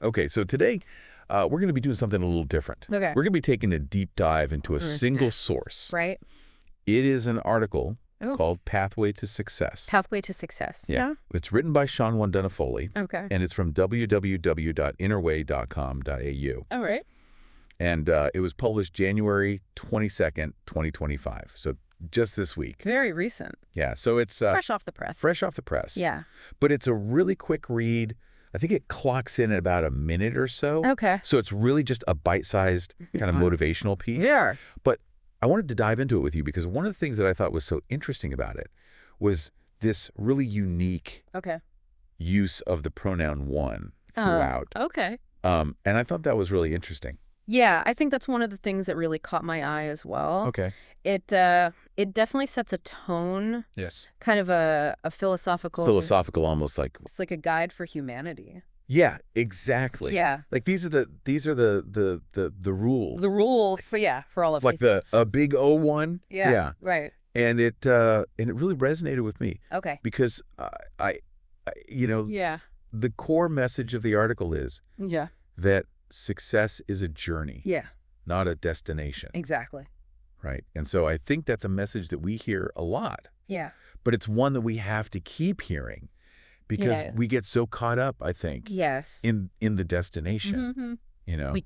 Okay, so today we're going to be doing something a little different. Okay. We're going to be taking a deep dive into a single source. Right? It is an article Oh, called Pathway to Success. Pathway to Success. Yeah. It's written by Shawn Wondunna Foley, Okay. and it's from www.innerway.com.au. All right. And it was published January 22nd, 2025. So just this week. Very recent. Yeah, so it's Fresh off the press. fresh off the press. Yeah. But it's a really quick read. I think it clocks in at about a minute or so. Okay. So it's really just a bite-sized kind of motivational piece. Yeah. But I wanted to dive into it with you because one of the things that I thought was so interesting about it was this really unique Okay. use of the pronoun one throughout. Okay. And I thought that was really interesting. Yeah, I think that's one of the things that really caught my eye as well. Okay. It definitely sets a tone, Yes. kind of a philosophical. Philosophical, almost like. It's like a guide for humanity. Yeah, exactly. Yeah. Like these are the rules. The rules for all of Like a big O1. Yeah. Yeah. Right. And it really resonated with me Okay. because Yeah. the core message of the article is Yeah. that success is a journey, Yeah. not a destination, Exactly. right? And so I think that's a message that we hear a lot, Yeah. but it's one that we have to keep hearing because Yeah. we get so caught up, I think, Yes. in the destination, Mhm. as We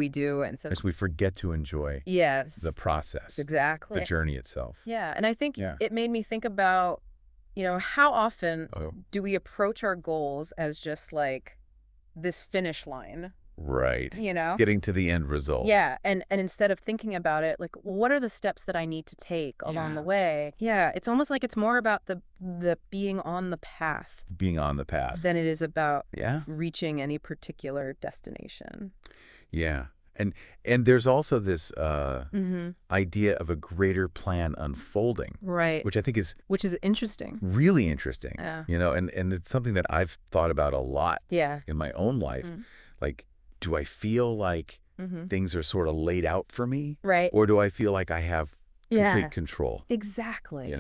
do, and so we forget to enjoy yes, the process, exactly. the journey itself. Yeah, and I think Yeah. it made me think about, how often Oh, do we approach our goals as just like this finish line, right. you know? Getting to the end result. Yeah, and instead of thinking about it, like, well, what are the steps that I need to take along the way? Yeah, it's almost like it's more about the being on the path Being on the path. than it is about Yeah. reaching any particular destination. Yeah. And there's also this Mm-hmm. idea of a greater plan unfolding, Right. which I think is Which is interesting. really interesting. Yeah. And it's something that I've thought about a lot Yeah. in my own life. Mm. Like, do I feel like Mm-hmm. things are sort of laid out for me? Right. Or do I feel like I have Yeah. complete control? Exactly.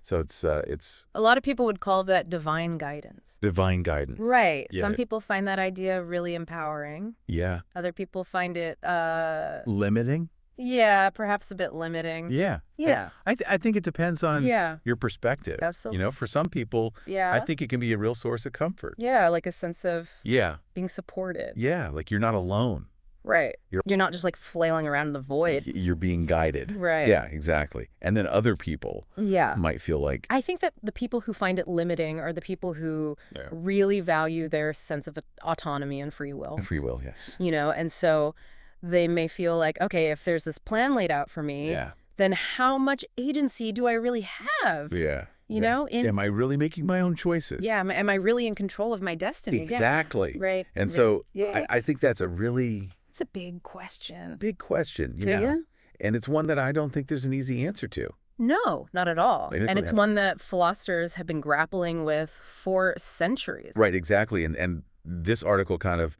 So it's A lot of people would call that divine guidance. divine guidance. Right. Yeah. Some people find that idea really empowering. Yeah. Other people find it, Limiting? perhaps a bit limiting. Yeah. Yeah. I think it depends on Yeah. your perspective. Absolutely. For some people, Yeah. I think it can be a real source of comfort. Yeah, like a sense of Yeah. being supported. Yeah. Like you're not alone. Right. You're not just like flailing around in the void. You're being guided. Right. Yeah, exactly. And then other people Yeah. might feel like, I think that the people who find it limiting are the people who Yeah. really value their sense of autonomy and free will. free will, yes. And so they may feel like, okay, if there's this plan laid out for me, Yeah. then how much agency do I really have? Yeah. In Am I really making my own choices? yeah, am I really in control of my destiny? Exactly. Yeah. Right. And right. so Yeah. I think that's a really It's a big question. big question. Do you? And it's one that I don't think there's an easy answer to. No, not at all. They didn't And really it's have- one that philosophers have been grappling with for centuries. Right, exactly. And this article kind of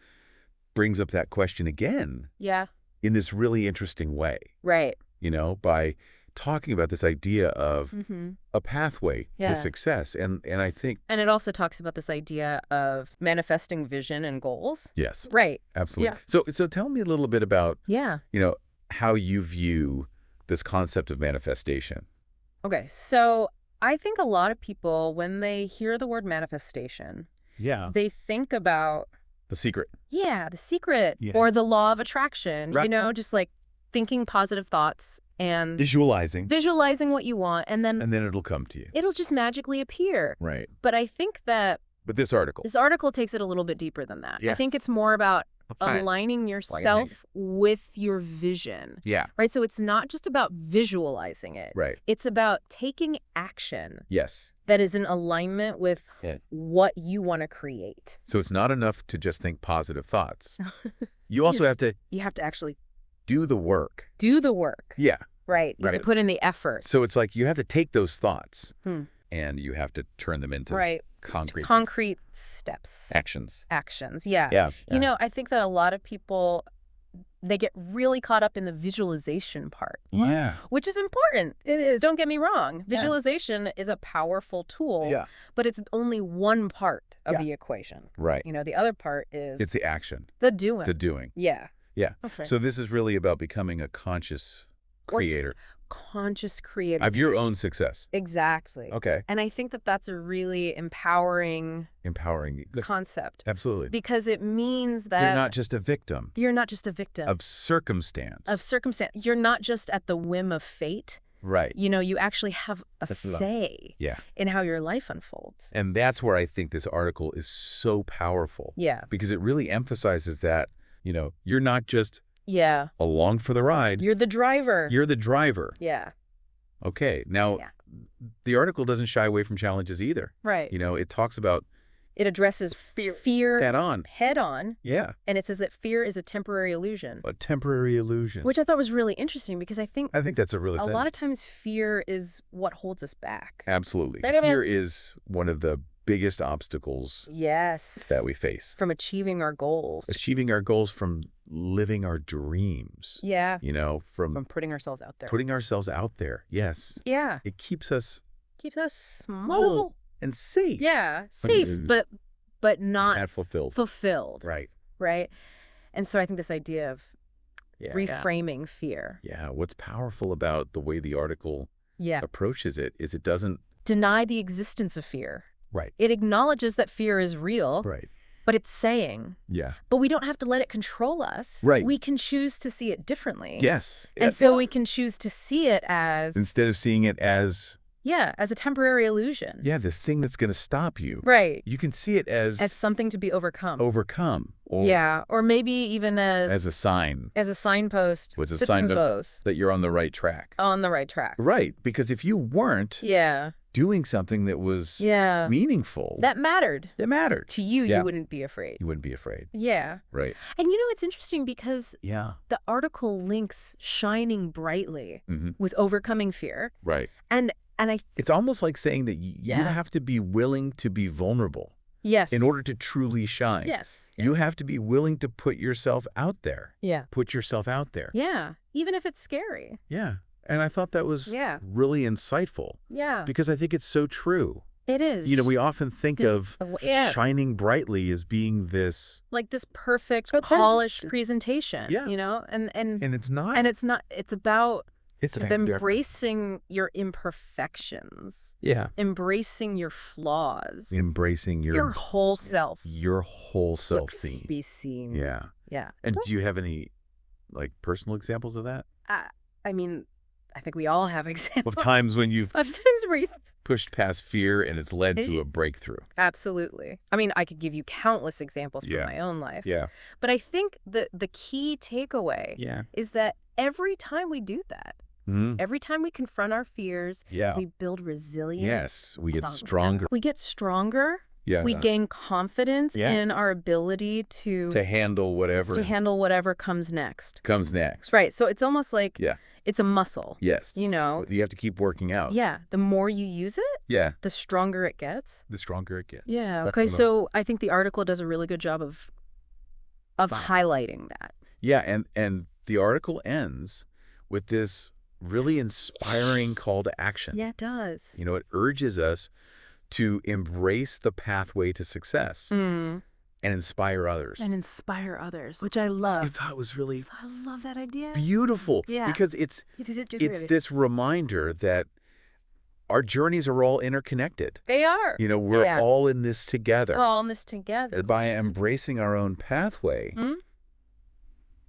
brings up that question again Yeah. in this really interesting way, Right. by talking about this idea of Mm-hmm. a pathway Yeah. to success. And I think, And it also talks about this idea of manifesting vision and goals. yes, Right. absolutely. Yeah. So tell me a little bit about, Yeah. how you view this concept of manifestation. Okay. So I think a lot of people, when they hear the word manifestation, Yeah. they think about, The secret. the secret Yeah. or the law of attraction, Right. just like thinking positive thoughts and Visualizing, what you want, and then and then it'll come to you. it'll just magically appear. Right. But I think that But this article. this article takes it a little bit deeper than that. I think Yes. it's more about Okay. aligning yourself with your vision, Yeah. right? So it's not just about visualizing it. Right. It's about taking action Yes. that is in alignment with Yeah. what you want to create. So it's not enough to just think positive thoughts. You also have to You have to actually do the work. do the work, Yeah. right? You have Right. to put in the effort. So it's like you have to take those thoughts Hmm. and you have to turn them into Right. concrete steps, actions. actions. Yeah. Yeah. I think that a lot of people they get really caught up in the visualization part, Yeah. which is important. It is. Don't get me wrong. Visualization is a powerful tool, Yeah. but it's only one part of Yeah. the equation. Right. You know, the other part is It's the action, the doing. the doing. Yeah. Yeah. Okay. So this is really about becoming a conscious Or creator conscious creator. of your own success. Exactly. Okay. And I think that that's a really empowering concept. Absolutely. Because it means that You're not just a victim you're not just a victim of circumstance. You're not just at the whim of fate. Right. You know, you actually have a say Yeah. in how your life unfolds. And that's where I think this article is so powerful. Yeah. Because it really emphasizes that, you're not just Yeah. along for the ride. You're the driver. You're the driver. Yeah. Okay. Now, Yeah. the article doesn't shy away from challenges either. Right. It talks about It addresses fear head on. head on. Yeah. And it says that fear is a temporary illusion. A temporary illusion. Which I thought was really interesting because I think that's a really a lot of times fear is what holds us back. Absolutely. Right, Fear is one of the biggest obstacles Yes. that we face. From achieving our goals. Achieving our goals, from living our dreams. Yeah. From putting ourselves out there. putting ourselves out there. Yes. Yeah. It keeps us small. and safe. Yeah. Safe, but not And fulfilled. fulfilled. Right. Right? And so I think this idea of Yeah. reframing fear. Yeah. What's powerful about the way the article Yeah. approaches it is it doesn't. Deny the existence of fear. Right. It acknowledges that fear is real, Right. but it's saying, Yeah. but we don't have to let it control us. Right. We can choose to see it differently. Yes. And so we can choose to see it as, instead of seeing it as, as a temporary illusion. yeah, this thing that's going to stop you. Right. You can see it as something to be overcome. or Or maybe even as a sign. as a signpost. Which is a to sign signpost that you're on the right track. on the right track. Right. Because if you weren't Yeah. doing something that was Yeah. meaningful, That mattered. that mattered. To you, Yeah. you wouldn't be afraid. You wouldn't be afraid. Yeah. Right. And it's interesting because Yeah. the article links shining brightly Mm-hmm. with overcoming fear. Right. And I It's almost like saying that you Yeah. have to be willing to be vulnerable yes. in order to truly shine. Yes. You have to be willing to put yourself out there. Yeah. Put yourself out there. Yeah. Even if it's scary. Yeah. And I thought that was Yeah. really insightful Yeah. because I think it's so true. It is. We often think of Yeah. shining brightly as being this, like this perfect, But that's- polished presentation. Yeah. And it's not. it's not. It's about It's embracing your imperfections, Yeah. embracing your flaws, Embracing your whole self. your whole self to seen. be seen. Yeah. Yeah. And do you have any personal examples of that? I mean, I think we all have examples Of times when you've of times where you pushed past fear and it's led to a breakthrough. absolutely. I mean, I could give you countless examples from Yeah. my own life. Yeah. But I think the key takeaway Yeah. is that every time we do that, Mm-hmm. every time we confront our fears, Yeah. we build resilience. Yes. We get Confidence. stronger. We get stronger. Yeah. We gain confidence Yeah. in our ability to handle whatever handle whatever comes next. comes next. Right. So it's almost like Yeah. it's a muscle. Yes. You have to keep working out. Yeah. The more you use it, Yeah. the stronger it gets. The stronger it gets. Yeah. Okay. So I think the article does a really good job of highlighting that. Yeah. And the article ends with this really inspiring call to action. Yeah, it does. It urges us to embrace the pathway to success and inspire others. And inspire others, which I love. I thought it was really I love that idea. beautiful. Yeah. Because it's this reminder that our journeys are all interconnected. They are. We're all in this together. We're all in this together. And by embracing our own pathway,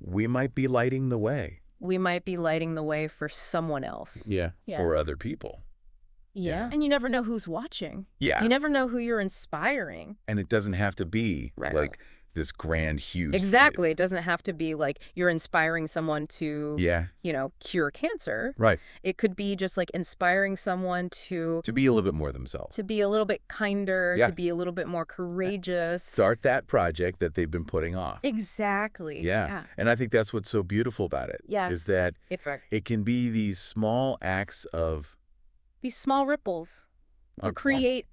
we might be lighting the way. We might be lighting the way for someone else. Yeah. For other people. Yeah. And you never know who's watching. Yeah. You never know who you're inspiring. And it doesn't have to be Right. this grand, huge. Exactly. It doesn't have to be like you're inspiring someone to, cure cancer. Right. It could be just like inspiring someone to To be a little bit more themselves. to be a little bit kinder, Yeah. to be a little bit more courageous. Start that project that they've been putting off. Exactly. Yeah. And I think that's what's so beautiful about it. Yeah. Is that It's it can be these small acts of these small ripples will create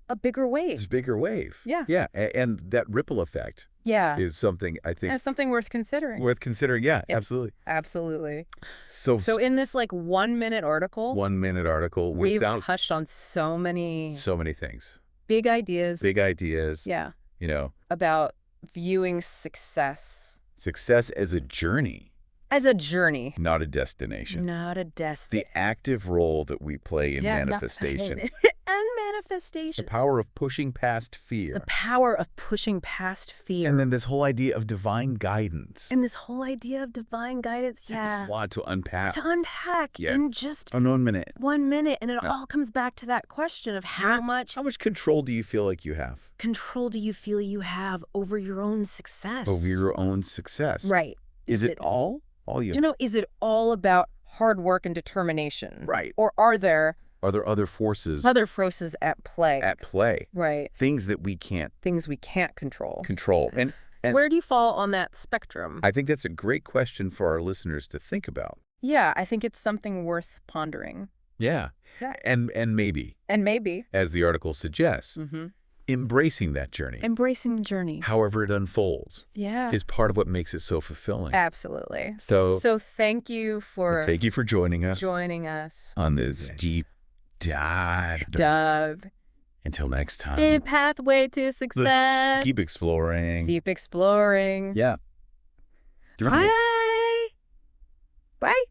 a bigger wave. It's a bigger wave. Yeah. Yeah, and that ripple effect is something I think That's something worth considering. worth considering. Yeah, Yep. absolutely. Absolutely. So So in this like 1-minute article, 1-minute article we've without touched on so many things. big ideas. Big ideas. Yeah. You know, About viewing success success as a journey, as a journey, not a destination. not a destiny. The active role that we play in Yeah, manifestation. and manifestation. The power of pushing past fear. The power of pushing past fear. And then this whole idea of divine guidance. And this whole idea of divine guidance, There's a lot to unpack. to unpack Yeah. in just In 1 minute. 1 minute. And it all comes back to that question of how much How much control do you feel like you have control do you feel you have over your own success? over your own success? Right. Is it all? All you. You know, is it all about hard work and determination? Right. Or are there other forces other forces at play? at play? Right. Things that we can't Things we can't control. control. And Where do you fall on that spectrum? I think that's a great question for our listeners to think about. Yeah, I think it's something worth pondering. Yeah. Yeah. And maybe, And maybe as the article suggests, embracing that journey, embracing the journey. however it unfolds, Yeah. is part of what makes it so fulfilling. Absolutely. So thank you for thank you for joining us joining us. on this deep dive. Dove. Until next time, A pathway to success. keep exploring. Keep exploring. Yeah. Bye. Bye.